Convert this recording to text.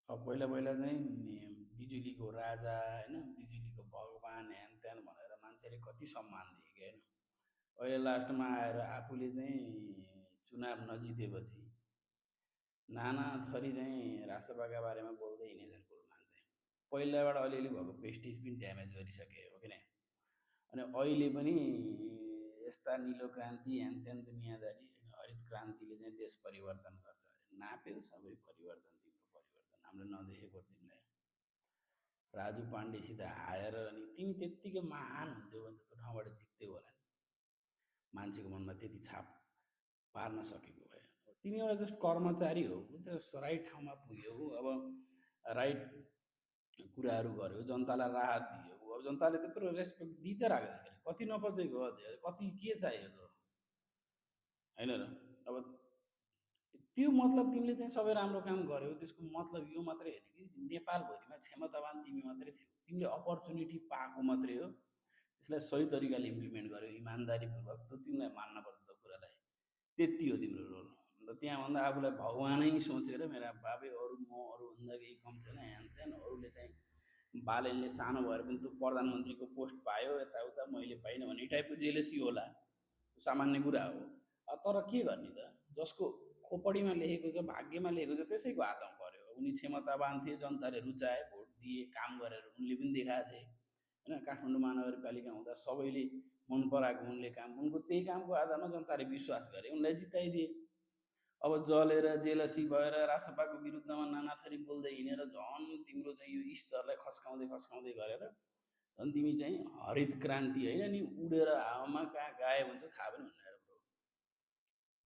पहिला पहिला चाहिँ बिजुलीको राजा होइन, बिजुलीको भगवान् ह्यान त्यान भनेर मान्छेले कति सम्मान दिए कि होइन। अहिले लास्टमा आएर आफूले चाहिँ चुनाव नजितेपछि नाना थरी चाहिँ रासपाका बारेमा बोल्दै हिँडेछन् कुलमान चाहिँ। पहिलाबाट अलिअलि भएको प्रेस्टिज पनि ड्यामेज गरिसके हो कि नै। अनि अहिले पनि यस्ता निलो क्रान्ति ह्यान त्यान दुनियाँदारी होइन, हरित क्रान्तिले चाहिँ देश परिवर्तन गर्छ अरे। नाप्यो सबै परिवर्तन, तिम्रो परिवर्तन हामीले नदेखेको तिमीलाई। राजु पाण्डेसित हाएर अनि तिमी त्यत्तिकै महान हुन्थ्यौ भने त त्यो ठाउँबाट जित्थ्यौ होला नि, मान्छेको मनमा त्यति छाप पार्न सकेको भए। तिमी एउटा जस्ट कर्मचारी हो, जस्ट राइट ठाउँमा पुग्यौ, अब राइट कुराहरू गर्यो, जनतालाई राहत दियो। अब जनताले त्यत्रो रेस्पेक्ट दिइ त राख्दाखेरि कति नपचेको अझै, कति के चाहिएको होइन र। अब त्यो मतलब तिमीले चाहिँ सबै राम्रो काम गर्यौ, त्यसको मतलब यो मात्रै होइन कि नेपालभरिमा क्षमतावान तिमी मात्रै थियौ, तिमीले अपर्च्युनिटी पाएको मात्रै हो। त्यसलाई सही तरिकाले इम्प्लिमेन्ट गर्यो इमान्दारीपूर्वक, त्यो तिमीलाई मान्नुपर्छ त्यो कुरालाई। त्यति हो तिम्रो रोल। अन्त त्यहाँभन्दा आफूलाई भगवानै सोचेर मेरा बाबे अरू म अरूभन्दा केही कम छैन ह्यान त्यान, अरूले चाहिँ बालेनले सानो भएर पनि त्यो प्रधानमन्त्रीको पोस्ट पायो यताउता मैले पाइनँ भन्ने टाइपको जेलेसी होला, सामान्य कुरा हो। तर के गर्ने त, जसको खोपडीमा लेखेको छ, भाग्यमा लेखेको छ, त्यसैको हातमा पर्यो। उनी क्षमतावान थिए, जनताले रुचाए, भोट दिए, काम गरेर उनले पनि देखाएको थिए होइन। काठमाडौँ महानगरपालिका हुँदा सबैले मन पराएको उनले काम, उनको त्यही कामको आधारमा जनताले विश्वास गरे, उनलाई जिताइदिए। अब जलेर जेलसी भएर रासपाको विरुद्धमा नानाथरी बोल्दै हिँडेर झन् तिम्रो चाहिँ यो स्तरलाई खस्काउँदै खस्काउँदै गरेर झन् तिमी चाहिँ हरित क्रान्ति होइन नि, उडेर हावामा कहाँ गायब हुन्छ थाहा पनि हुन्न।